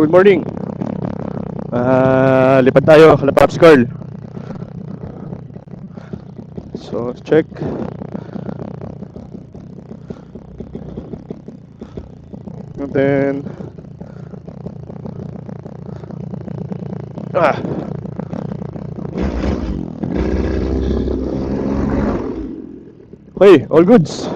good morning. Lipad tayo, Lapaps Carl. So, check. And then okay, all goods.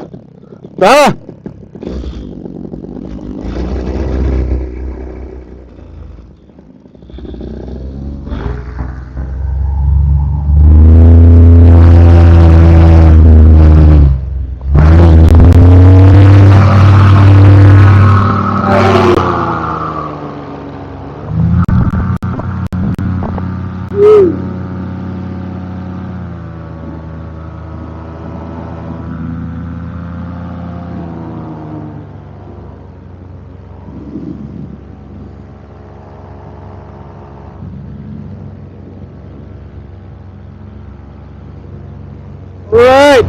Alright.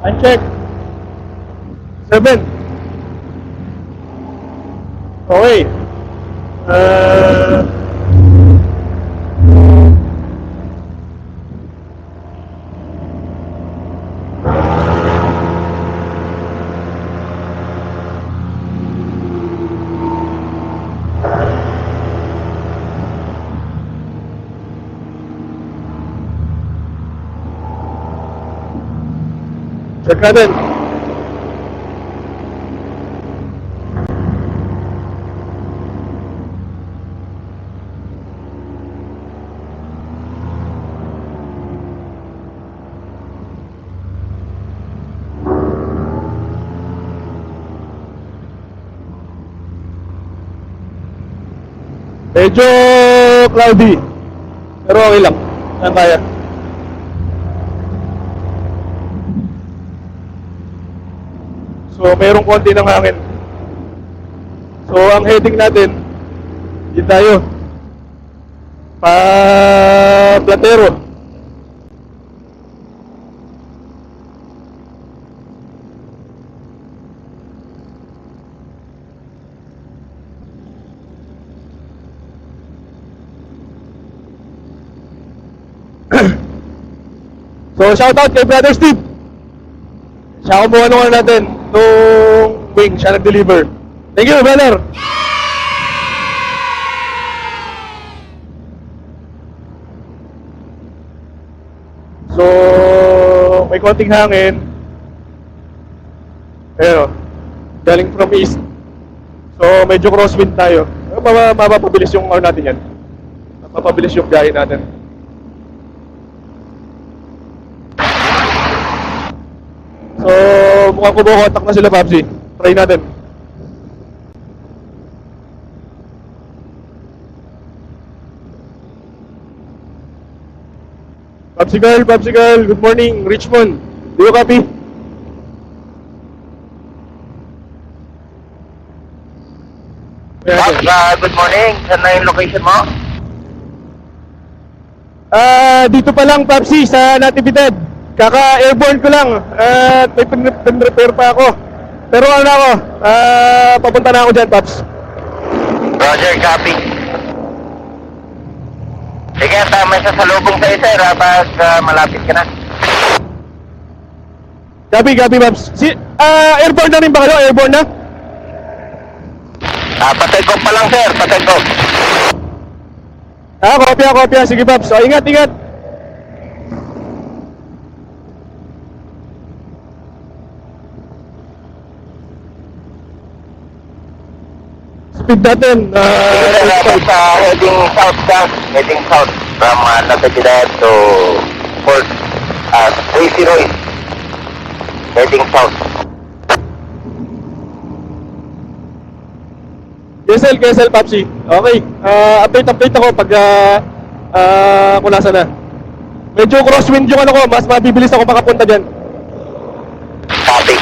Uncheck. 7. Okay. Check natin. Medyo cloudy, pero okay lang. Saan kaya? So, mayroong konti ng hangin. So, ang heading natin, dito tayo. Platero. So, shoutout kay Brother Steve. Siya kumuha nung natin, nung wing, siya nag-deliver. Thank you, brother! So, may konting hangin. Pero, galing from east. So, medyo crosswind tayo. Mapapabilis yung natin yan. Mapapabilis yung biyahe natin. So, mukhang kumukontak na sila, Papsi. Try natin. Papsi girl, good morning, Richmond. Do you copy? Good morning. Saan na yung location mo? Dito pa lang, Papsi, sa Natividad. Kaka-airborne ko lang. At may pin-repair pa ako. Pero ano na ako, papunta na ako dyan, Paps. Roger, copy. Sige, may sasalubong sa'yo, sir, tapos malapit ka na. Copy, Paps. Airborne na rin ba kayo? Airborne na? Patay-go pa lang, sir. Patay-go. Kopya. Sige, Paps. So, ingat. Speed natin. Heading south from Natividad to Fort Tracy Roy. Heading south. KSL, Papsi. Okay. Update ako pag kung nasa na. Medyo crosswind yung ko. Mas mabibilis ako makapunta dyan. Copy.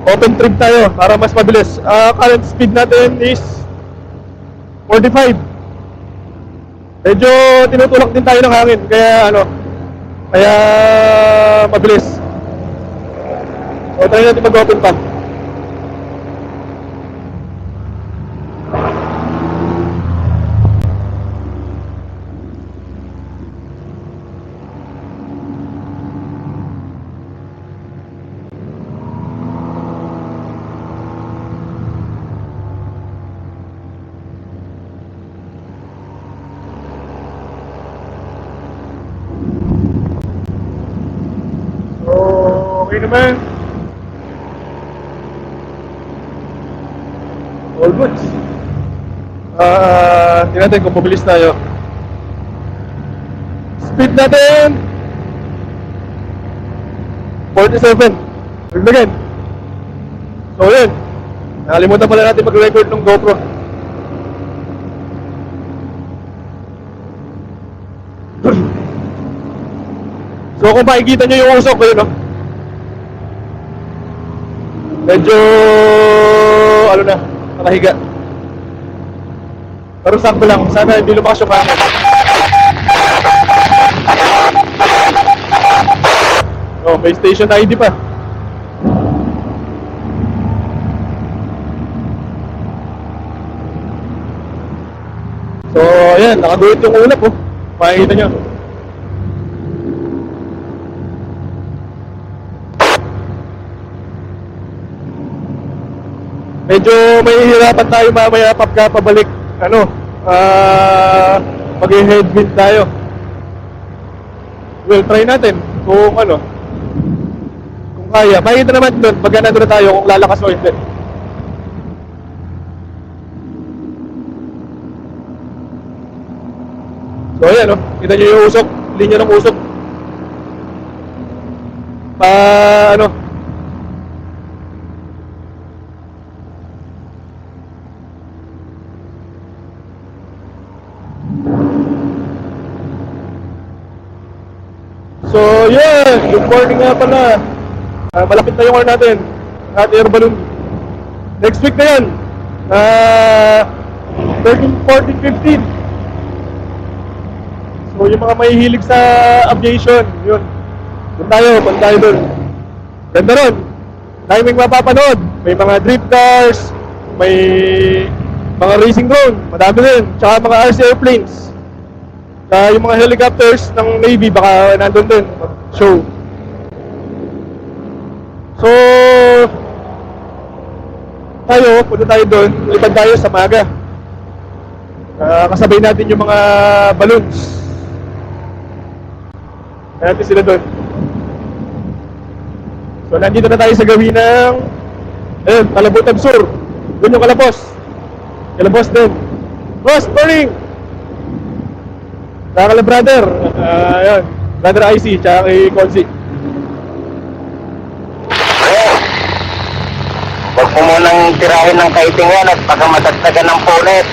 Open trip tayo para mas mabilis. Current speed natin is 45. Medyo tinutulak din tayo ng hangin. Kaya Kaya mabilis. O, try natin mag-open pump. So, okay naman. All good. Tingnan natin kung mabilis tayo. Speed natin 47. Dagdagan. So yun, nakalimutan pala natin mag-record ng GoPro. So kung makikita nyo yung usok ko yun, no? Medyo ano na, nakahiga. Pero sakto lang, sana hindi lumakas yung hangin. Oh, may station ID pa. So, ayan, nakaguhit yung ulap, oh. Makikita nyo. Medyo may hihirapan tayo mamaya pagka pabalik, mag-headwind tayo. Well, try natin kung kung kaya. Makikita naman doon, pagka nandun na tayo kung lalakas o hindi. So ayan, kita nyo yung usok, linya ng usok. So yeah, good morning nga pala. Malapit na yung order natin, hot air balloon. Next week na yan, 13, 14, 15. So yung mga mahihilig sa aviation, yun, punta tayo dun. Ganda ron, daming mapapanood. May mga drift cars, may mga racing drone, madami rin. Tsaka mga RC airplanes. Yung mga helicopters ng Navy, baka nandun din, show. So, punta tayo doon, lipad tayo sa Maga. Kasabay natin yung mga balloons. Kaya natin sila doon. So, nandito na tayo sa gawin ng Kalabutan Sur. Doon yung Kalapos. Kalapos din. Boss, morning! Kakala brother, ayun, brother IC, tsaka kay Consi. Huwag mo munang tirahin ng kiting yan at baka matagtagan ng punit.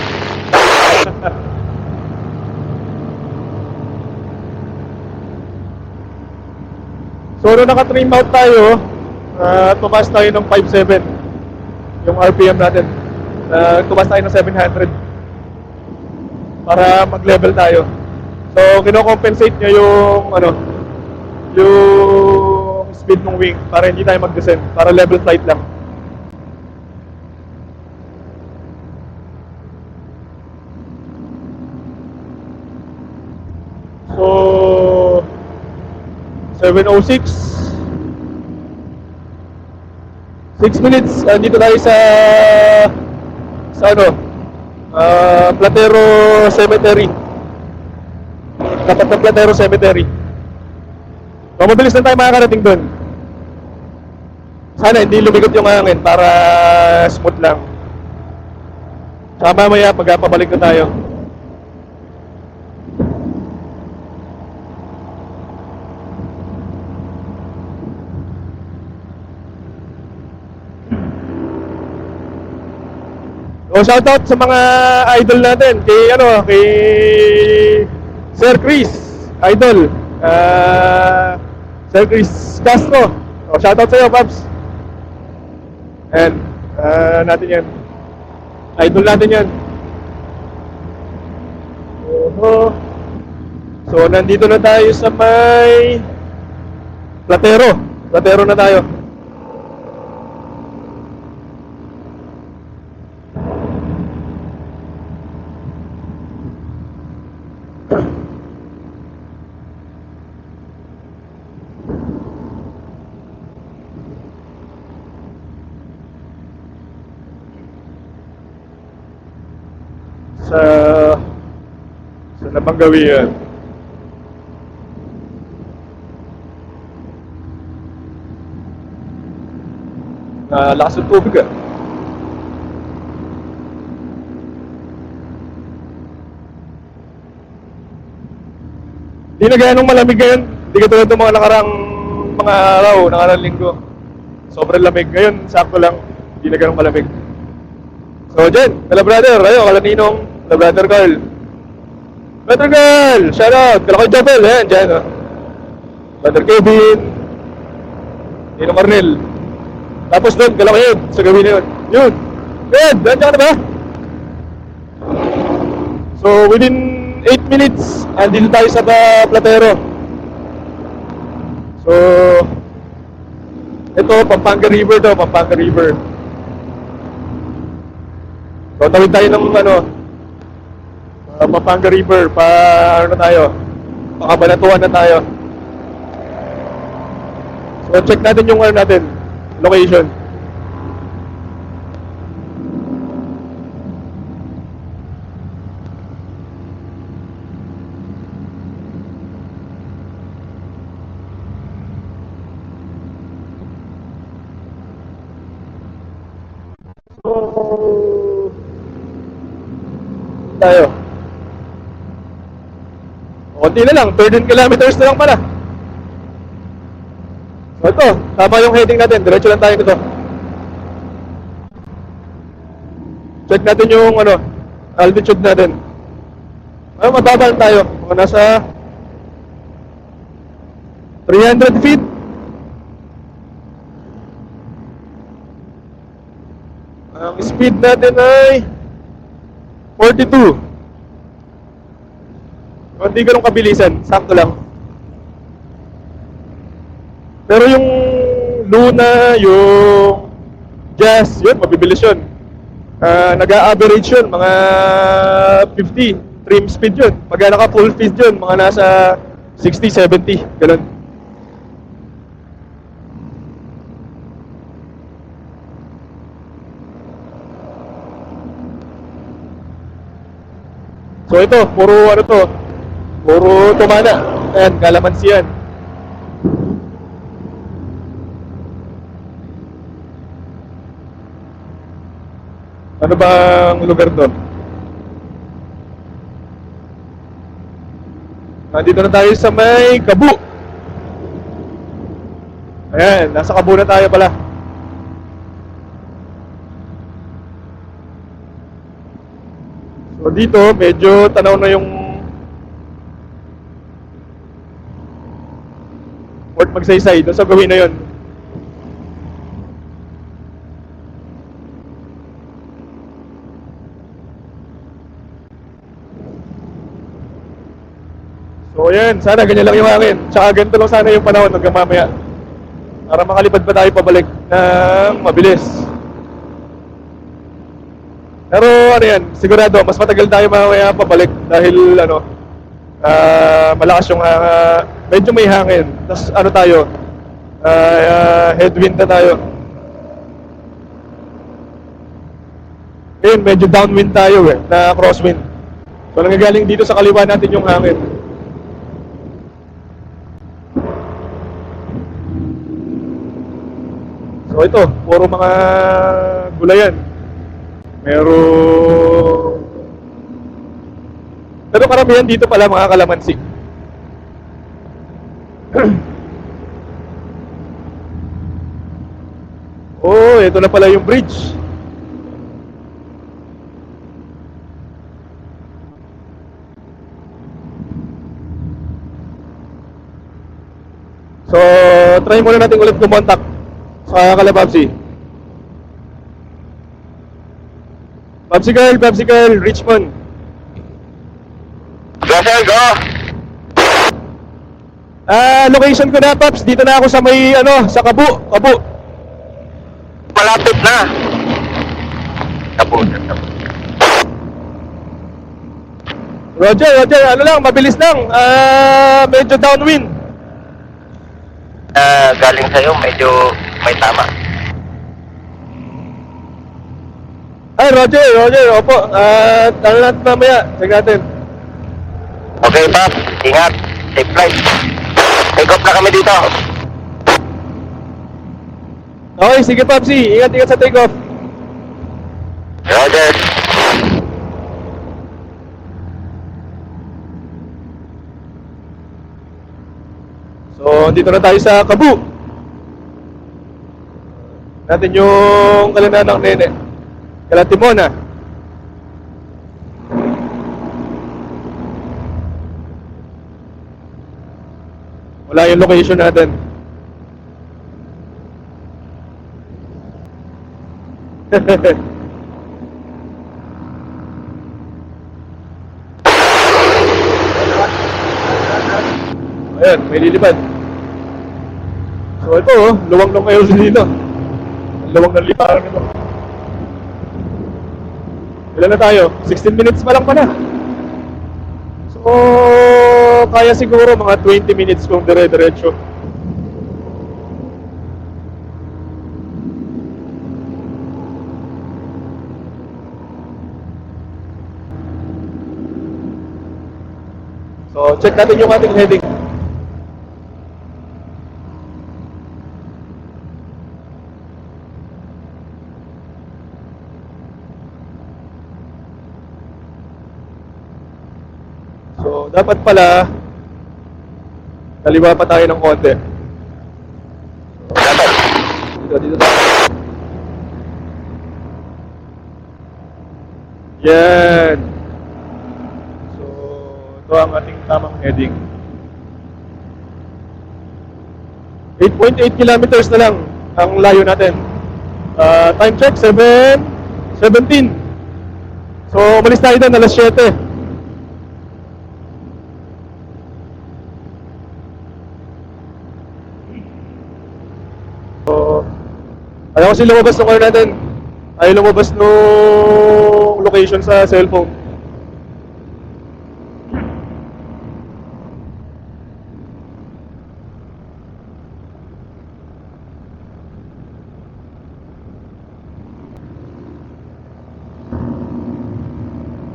So, nung naka-trim out tayo, tumaas tayo ng 5.7 yung RPM natin. Tumaas tayo ng 700 para mag-level tayo. So, kino-compensate niya yung yung speed ng wing para hindi tayo mag-descend, para level flight lang. So, 7:06. 6 minutes, dito tayo sa Platero Cemetery. Tapat ng Platero Cemetery. So, mabilis lang tayo makakarating doon. Sana hindi lumigot yung hangin para smooth lang. Saka mamaya pabalik na tayo. So, shoutout sa mga idol natin kay Sir Chris, idol. Sir Chris Castro. So, shoutout sa iyo, Paps. And natin yan. Idol natin yan. So, nandito na tayo sa may Platero. Platero na tayo. Sa Napanggawian. Lakas ng tubig ah. Hindi na ganong malamig ngayon. Hindi ka tulad ng mga nakarang mga araw, nakarang linggo. Sobrang lamig. Ngayon, sakto lang. Hindi na ganong malamig. So, dyan, kala brother, ayo, kala Ninong, kala brother Carl. Brother Carl, shout out, kala koy Jabel, ayan, dyan, oh. Brother Kevin, Ninong Arnel. Tapos doon, kala ko Ed, sa gawin na yun. Yun, Ed, nandiyan ka na ba? So, within 8 minutes, andito tayo sa Platero. So, ito, Pampanga River to, Pampanga River. So, tawid tayo ng Pampanga River, ano na tayo, Pakabanatuan na tayo. So, check natin yung location. Tayo. Konti na lang, 13 kilometers na lang pala. So ito, tama yung heading natin, diretso lang tayo nito. Check natin yung altitude natin. Mababa lang tayo, mga nasa 300 feet. Ang speed natin ay 42. Hindi ganun kabilisan, sakto lang. Pero yung Luna, yung Jazz, yun, mabibilis yun. Nag-a-average yun, mga 50 trim speed yun. Pag naka full speed yun, mga nasa 60, 70, ganun. So ito, puro tumana. Ayan, kalamansi yan. Ano bang lugar to? Nandito na tayo sa may Kabu. Ayan, nasa Kabu na tayo pala. So dito, medyo tanaw na yung Fort Magsaysay. Doon sa gawin na yun. So yan, sana ganyan lang yung hangin. Tsaka ganito lang sana yung panahon hanggang mamaya. Para makalipad pa tayo pabalik ng mabilis. Pero yan, sigurado, mas matagal tayo mamaya pabalik dahil malakas yung medyo may hangin. Tapos tayo, headwind na tayo. Ngayon, medyo downwind tayo na crosswind. So nanggagaling dito sa kaliwa natin yung hangin. So ito, puro mga gulayan. Pero karamihan dito pala mga kalamansi. Oh, ito na pala yung bridge. So, try muna natin ulit kumontak sa Kalababsi. Babsi Girl, Richmond. Go, sir, go! Location ko na, Paps. Dito na ako sa may, sa Kabu. Kabu. Malapit na. Tapo. Roger, Roger. Ano lang, mabilis lang. Medyo downwind. Galing sa'yo, medyo may tama. Ay, Roger, Roger. Opo. Ano natin mamaya. Check natin. Okay, Pops. Ingat. Safe flight. Take off na kami dito. Okay, sige, Papsi. Ingat-ingat sa take-off. Roger. So, dito na tayo sa Kabu. Natin yung kalanan ng nene. Kala Timona. Wala yung location natin. Ayan, may lilipad. So ito luwang ng kayo dito. Luwang ng liparan nito. Ilan na tayo? 16 minutes pa lang pala. So, kaya siguro mga 20 minutes kung dire-diretso. So, check natin yung ating heading. So, dapat pala kaliwa pa tayo ng konti. Dito tayo. Yan. So, ito ang ating tamang heading. 8.8 kilometers na lang ang layo natin. Time check, 7:17. So, umalis tayo doon alas 7. So, ayaw kasi lumabas ng car natin. Ayaw lumabas nung location sa cellphone.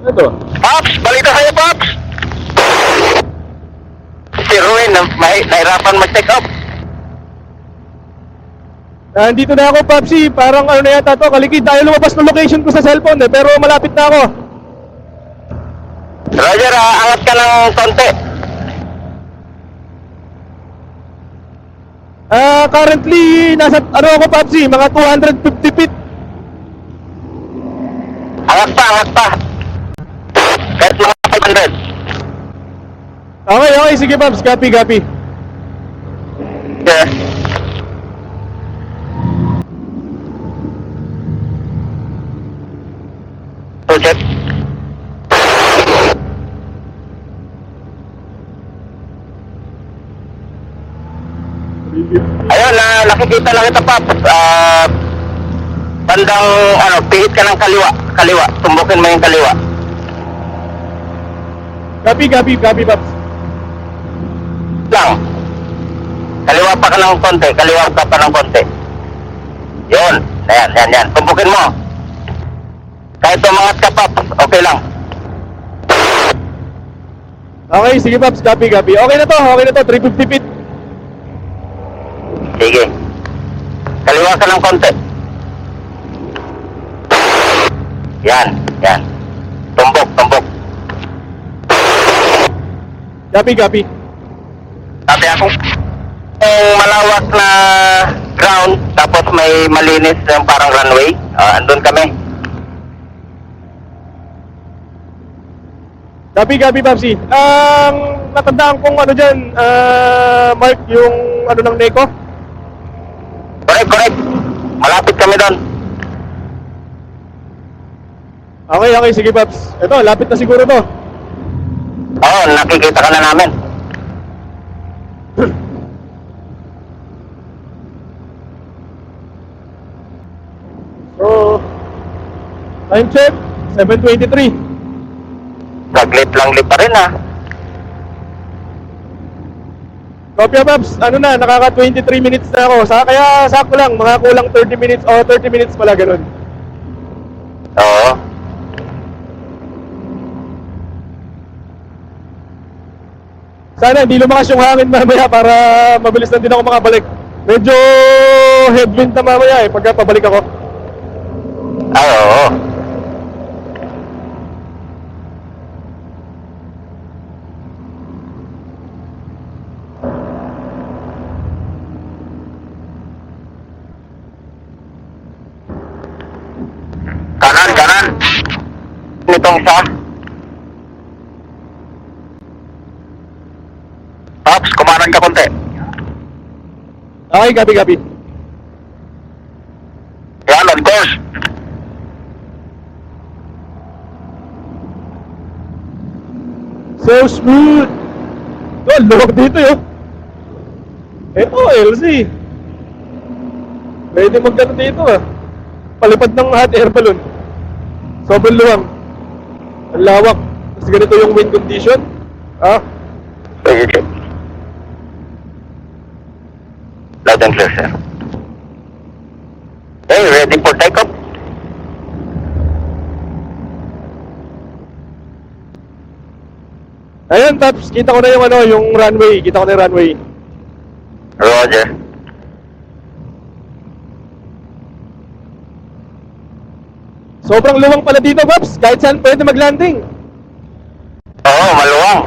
Ito. Pops! Balita sa'yo, Pops! Si Ruin, nahirapan mag-take off. Nandito na ako, Papsi. Parang ano na yata to, kaligid. Ayaw lumabas ng location ko sa cellphone pero malapit na ako. Roger, angat ka ng konti. Currently, nasa ano ako, Papsi, mga 250 feet. Angat pa. Kahit mga 500. Okay, okay. Sige, Paps. Copy. Yeah. Roger. Ayun, nakikita lang kita, Pops. Bandang, pihit ka ng kaliwa. Tumbukin mo yung kaliwa. Copy, Paps. Lang. Kaliwa pa ka ng konti. Yun. Yan. Tumbukin mo. Kahit umangat ka, Pops, okay lang. Okay, sige, Paps. Copy. Okay na to. 350 feet. Sige. Kaliwa ka ng konti. Yan. Tumbok. Copy. Sabi ako, malawak na ground, tapos may malinis yung parang runway. Andun kami. Copy, Papsi. Natandaan kong ano dyan, Mark, yung ano ng Neko. Correct. Malapit kami doon. Okay, sige, Paps. Ito, lapit na siguro to. Oo, nakikita ka na namin. Time check, 7:23. Saglit lang pa rin ah. Kopya Babs, ano na, nakaka 23 minutes na ako. Kaya sakto lang, mga kulang 30 minutes o 30 minutes pala ganun. Oo. Sana hindi lumakas yung hangin mamaya para mabilis na din ako makabalik. Medyo headwind na mamaya pagka pabalik ako. Ay, oo. Kanan. Nitong isa. Pops, kumanan ka konti. Okay, gabi. Yan, on course. So smooth. Oh, luwag dito yun. Eto, LC. Pwede magkano dito ah. Palipad ng hot air balloon. Sobrang luwang. Ang lawak. Kasi ganito yung wind condition. Ah, Sige. Loud and clear, sir. Hey, ready for takeoff? ayun, Taps. Kita ko na yung yung runway. Kita ko na yung runway. Roger. Sobrang luwang pala dito, Paps. Kahit saan pwede mag-landing. Oo, maluwang.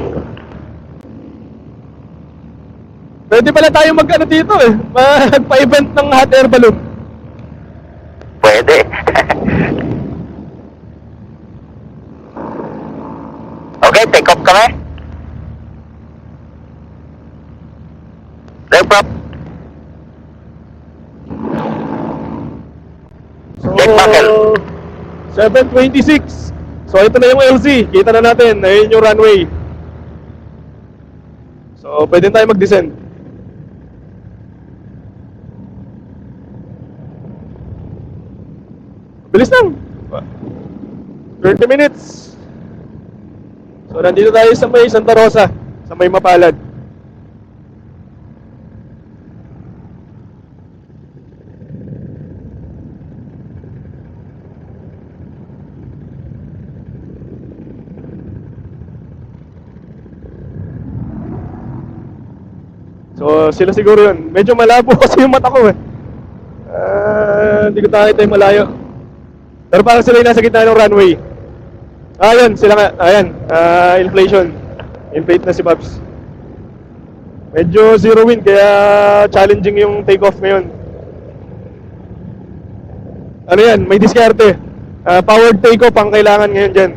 Pwede pala tayo mag-ano dito eh. Magpa-event ng hot air balloon. Pwede. Okay, take off kami. There, prop. Check buckle. 7:26. So ito na yung LC. Kita na natin. Ayun yung runway. So pwede tayo mag-descend. Bilis lang. 30 minutes. So nandito tayo sa may Santa Rosa, sa may Mapalad. So sila siguro yun. Medyo malabo kasi yung mata ko eh. Hindi ko nakita yung malayo. Pero parang sila yung nasa gitna ng runway. Ayun, sila nga. Ayan, inflation. Inflate na si Babs. Medyo zero wind, kaya challenging yung takeoff ngayon. Ano yan, may diskarte. Powered takeoff ang kailangan ngayon dyan.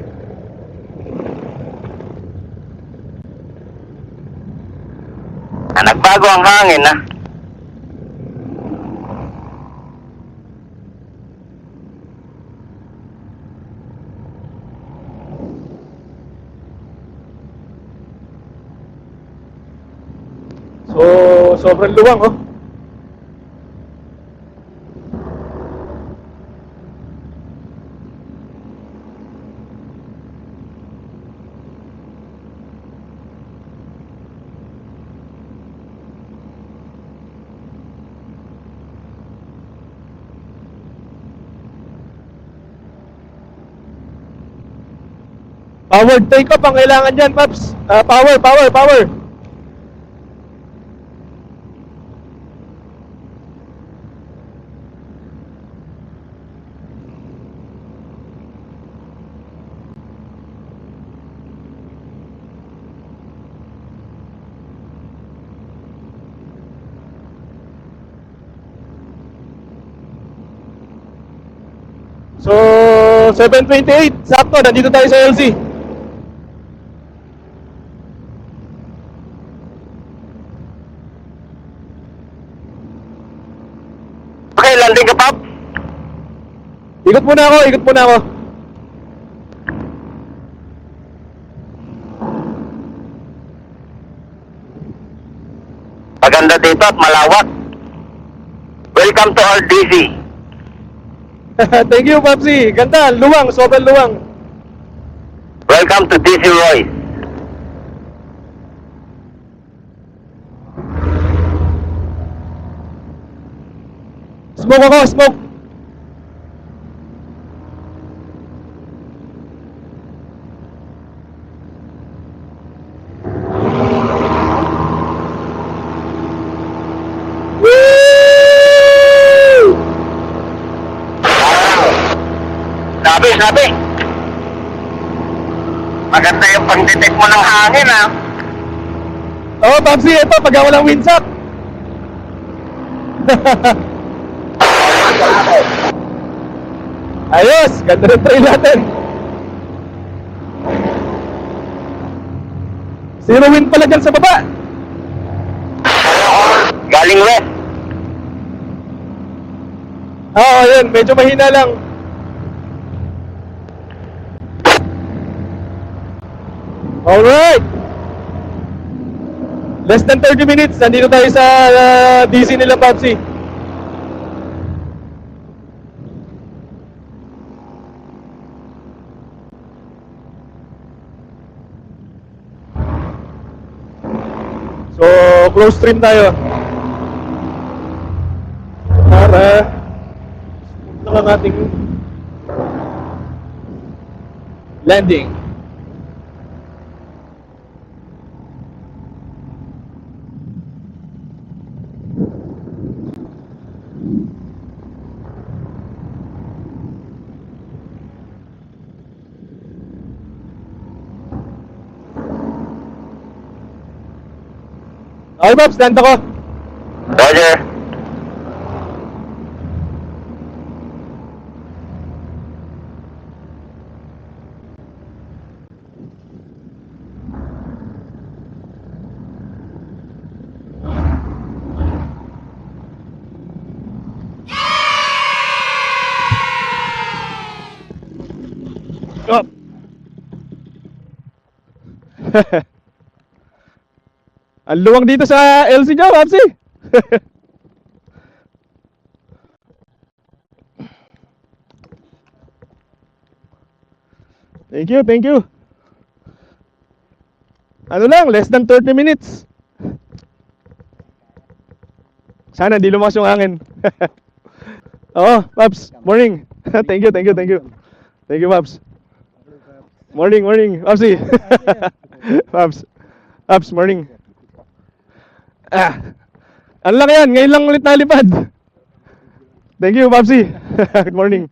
Nagbago ang hangin, ha? So, sobrang luwang, oh. Powered takeoff ang kailangan dyan, Paps. Power. So, 7:28. Sakto, nandito tayo sa LC. Okay, landing ka, Pop. Ikot muna ako. Maganda dito at malawak. Welcome to RDC. Thank you, Papsi. Ganda, luwang, sobrang luwang. Welcome to DC Roy. Smoke ako, smoke. Woo! Sabi. Maganda yung pag-detect mo ng hangin, ha? Oh, Papsi, ito, pag walang windsock. Ayos, ganda ng trail natin. Zero wind pala dyan sa baba. Galing west. Oo, yun, medyo mahina lang. Alright. Less than 30 minutes, nandito tayo sa DC nila, Papsi. So, close stream tayo. Para punta lang ating landing. Okay, Pops, stand ako. Roger. Up. Ang luwang dito sa LC niya, Papsi. Thank you, thank you. Ano lang, less than 30 minutes. Sana hindi lumakas yung hangin. Oo, Paps, morning. Thank you, thank you, thank you. Thank you, Paps. Morning, Papsi. Paps, morning. Ang laki yan, ngayon lang ulit nalipad. Thank you, Papsi. Good morning.